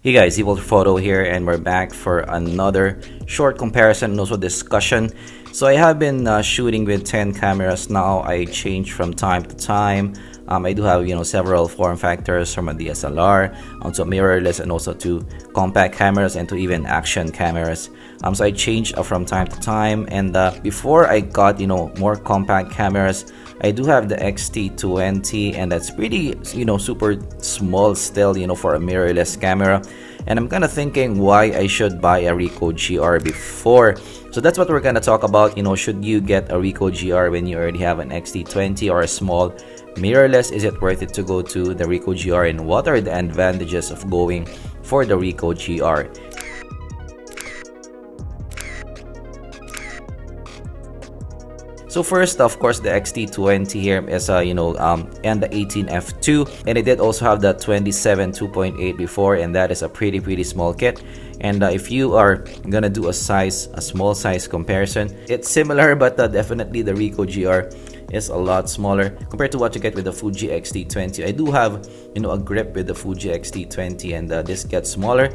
Hey guys, Evil Photo here, and we're back for another short comparison and also discussion. So I have been shooting with 10 cameras now. I change from time to time. I do have several form factors, from a DSLR onto mirrorless and also to compact cameras and to even action cameras. So I change from time to time, and before I got more compact cameras, I do have the XT20, and that's pretty super small still for a mirrorless camera. And I'm kind of thinking why I should buy a RICOH GR before. So that's what we're gonna talk about. Should you get a RICOH GR when you already have an XT20 or a small mirrorless? Is it worth it to go to the RICOH GR, and what are the advantages of going for the RICOH GR? So first, of course, the XT20 here is and the 18F2, and it did also have the 27 2.8 before, and that is a pretty small kit. And if you are gonna do a small size comparison, it's similar, but definitely the RICOH GR is a lot smaller compared to what you get with the Fuji XT20. I do have a grip with the Fuji XT20, and this gets smaller.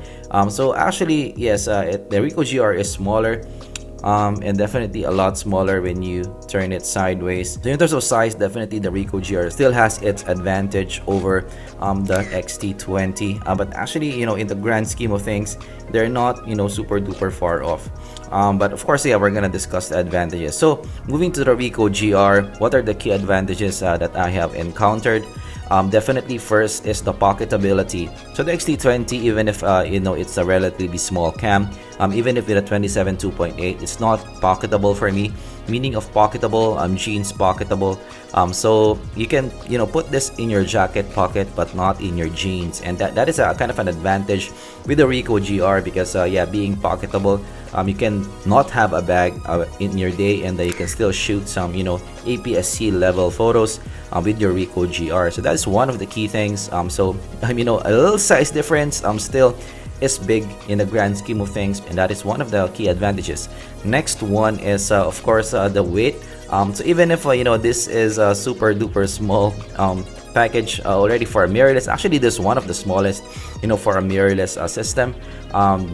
So actually, yes, the RICOH GR is smaller. And definitely a lot smaller when you turn it sideways. So in terms of size, definitely the RICOH GR still has its advantage over the XT20. But actually, in the grand scheme of things, they're not super duper far off. But of course, yeah, we're gonna discuss the advantages. So moving to the RICOH GR, what are the key advantages that I have encountered? Definitely first is the pocketability. So the XT20, even if it's a relatively small cam, even if with a 27 2.8, it's not pocketable for me. Meaning of pocketable, jeans pocketable. So you can put this in your jacket pocket but not in your jeans, and that is a kind of an advantage with the RICOH GR, because being pocketable, you can not have a bag in your day, and you can still shoot some aps-c level photos with your RICOH GR. So that's one of the key things. So a little size difference still is big in the grand scheme of things, and that is one of the key advantages. Next one is of course the weight. So even if this is a super duper small package already for a mirrorless, actually this is one of the smallest for a mirrorless system.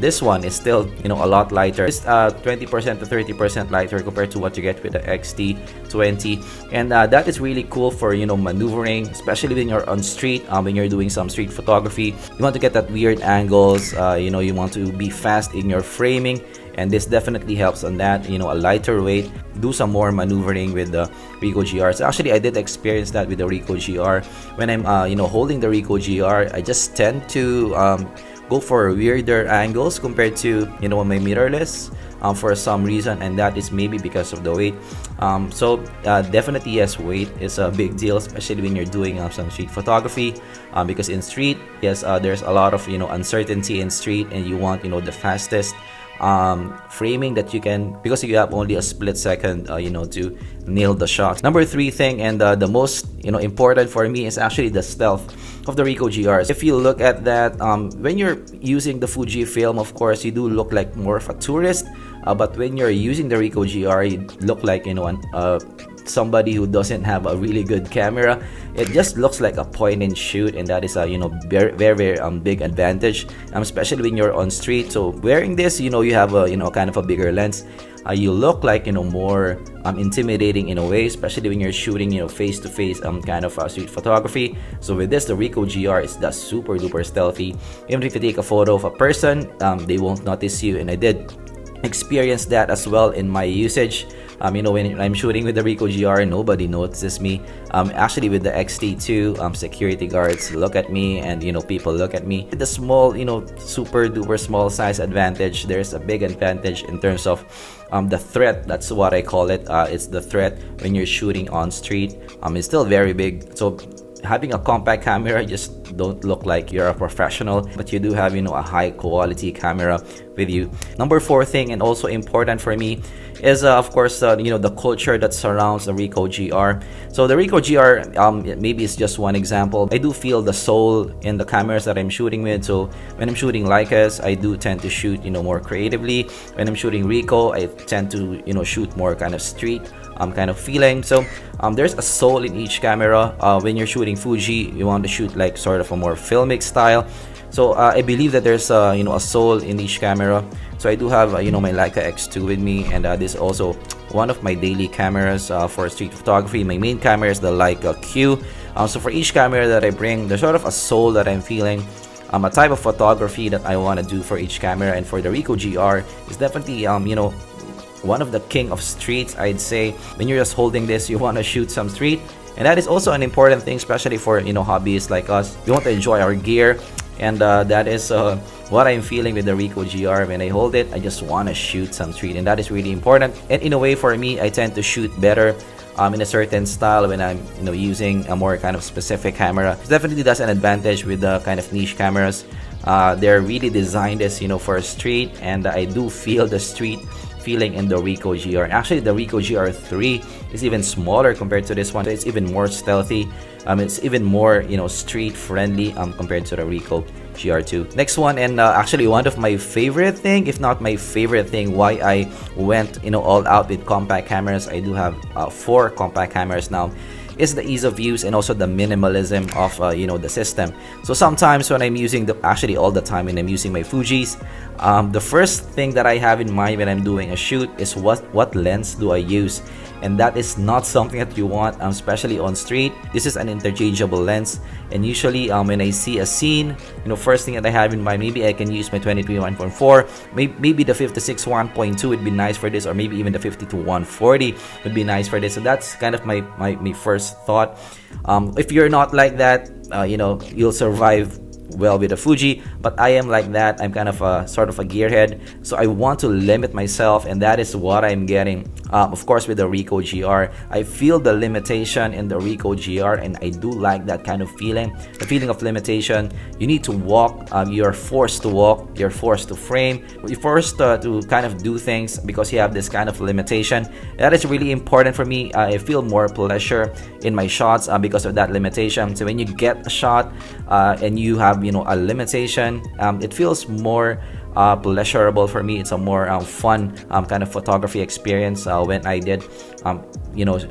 This one is still a lot lighter. It's 20% to 30% lighter compared to what you get with the XT20, and that is really cool for maneuvering, especially when you're on street, when you're doing some street photography. You want to get that weird angles, you want to be fast in your framing, and this definitely helps on that. A lighter weight, do some more maneuvering with the RICOH GR. So actually I did experience that with the RICOH GR. When I'm holding the RICOH GR, I just tend to go for weirder angles compared to my mirrorless for some reason, and that is maybe because of the weight. So definitely yes, weight is a big deal, especially when you're doing some street photography, because in street, yes, there's a lot of uncertainty in street, and you want the fastest framing that you can, because you have only a split second to nail the shot. Number 3 thing, and the most important for me, is actually the stealth of the RICOH GRs. If you look at that, when you're using the Fuji film, of course you do look like more of a tourist, but when you're using the RICOH GR, you look like somebody who doesn't have a really good camera. It just looks like a point and shoot, and that is a very big advantage, especially when you're on street. So wearing this, you have a kind of a bigger lens. You look like more intimidating in a way, especially when you're shooting face to face kind of street photography. So with this, the RICOH GR is the super duper stealthy. Even if you take a photo of a person, they won't notice you, and I did experience that as well in my usage. When I'm shooting with the RICOH GR, nobody notices me. Actually with the XT2, security guards look at me, and people look at me. The small, super duper small size advantage, there's a big advantage in terms of the threat. That's what I call it. It's the threat when you're shooting on street. It's still very big. So having a compact camera, just don't look like you're a professional, but you do have a high quality camera with you. Number 4 thing, and also important for me, is of course the culture that surrounds the RICOH GR. So the RICOH GR, maybe it's just one example. I do feel the soul in the cameras that I'm shooting with. So when I'm shooting Leicas, I do tend to shoot more creatively. When I'm shooting RICOH, I tend to shoot more kind of street kind of feeling. So there's a soul in each camera. When you're shooting Fuji, you want to shoot like sort of a more filmic style. So I believe that there's a soul in each camera. So I do have my Leica X2 with me, and this is also one of my daily cameras for street photography. My main camera is the Leica Q. So for each camera that I bring, there's sort of a soul that I'm feeling, a type of photography that I want to do for each camera. And for the RICOH GR is definitely one of the king of streets, I'd say. When you're just holding this, you want to shoot some street, and that is also an important thing, especially for hobbyists like us. We want to enjoy our gear, and that is what I'm feeling with the RICOH GR. When I hold it, I just want to shoot some street, and that is really important. And in a way, for me, I tend to shoot better in a certain style when I'm using a more kind of specific camera. Definitely that's an advantage with the kind of niche cameras. They're really designed as for street, and I do feel the street feeling in the RICOH GR. Actually, the RICOH GR3 is even smaller compared to this one. It's even more stealthy. It's even more street friendly compared to the RICOH GR2. Next one, and actually one of my favorite thing, if not my favorite thing, why I went all out with compact cameras. I do have 4 compact cameras now, is the ease of use and also the minimalism of the system. So sometimes when I'm using actually all the time when I'm using my Fujis, the first thing that I have in mind when I'm doing a shoot is what lens do I use, and that is not something that you want, especially on street. This is an interchangeable lens, and usually when I see a scene, first thing that I have in mind, maybe I can use my 23 1.4, maybe the 56 1.2 would be nice for this, or maybe even the 52 140 would be nice for this. So that's kind of my first thought. If you're not like that, you'll survive well with a Fuji, but I am like that. I'm kind of a sort of a gearhead, so I want to limit myself, and that is what I'm getting. Of course, with the RICOH GR, I feel the limitation in the RICOH GR, and I do like that kind of feeling, the feeling of limitation. You need to walk, you're forced to walk, you're forced to frame, you're forced to kind of do things because you have this kind of limitation. That is really important for me. I feel more pleasure in my shots because of that limitation. So when you get a shot and you have a limitation, it feels more pleasurable for me. It's a more fun kind of photography experience when I did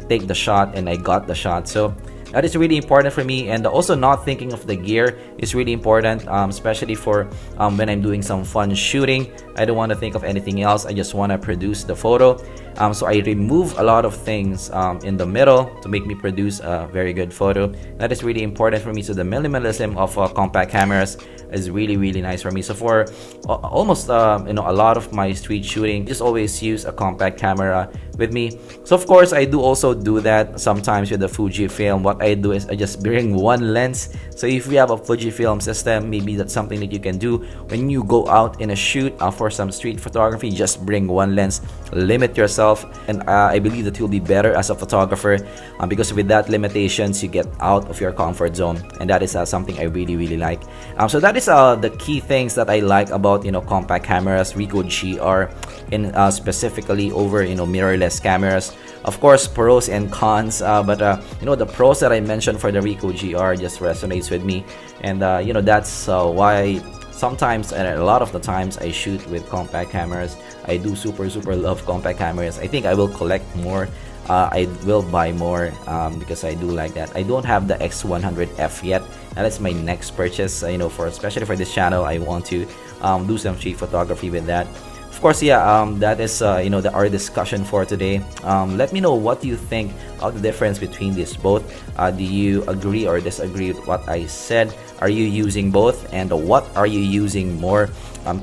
take the shot and I got the shot. So that is really important for me, and also not thinking of the gear is really important, especially for when I'm doing some fun shooting. I don't want to think of anything else. I just want to produce the photo. So I remove a lot of things in the middle to make me produce a very good photo. That is really important for me. So the minimalism of compact cameras is really nice for me. So for almost a lot of my street shooting, just always use a compact camera with me. So of course I do also do that sometimes with the Fujifilm. What I do is I just bring one lens. So if we have a Fujifilm system, maybe that's something that you can do when you go out in a shoot for some street photography. Just bring one lens, limit yourself, and I believe that you'll be better as a photographer because with that limitations you get out of your comfort zone, and that is something I really like. So that is the key things that I like about compact cameras, RICOH GR, and specifically over mirrorless cameras. Of course, pros and cons, but the pros that I mentioned for the RICOH GR just resonates with me, and that's why sometimes, and a lot of the times, I shoot with compact cameras. I do super love compact cameras. I think I will collect more. I will buy more because I do like that. I don't have the X100F yet. That is my next purchase. Especially for this channel, I want to do some street photography with that. Of course, yeah, that is our discussion for today. Let me know what you think of the difference between these both. Do you agree or disagree with what I said? Are you using both, and what are you using more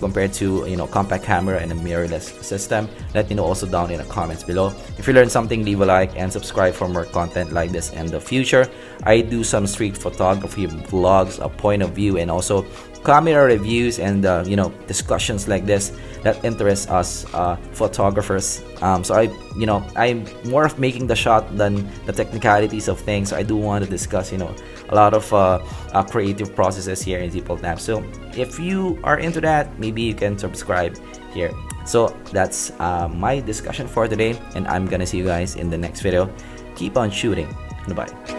compared to compact camera and a mirrorless system? Let me know also down in the comments below. If you learned something, leave a like and subscribe for more content like this in the future. I do some street photography vlogs, a point of view, and also camera reviews and discussions like this that interest us photographers. So I'm more of making the shot than the technicalities of things. So I do want to discuss a lot of creative processes here in ZPolTap. So if you are into that, maybe you can subscribe here. So that's my discussion for today, and I'm gonna see you guys in the next video. Keep on shooting. Goodbye.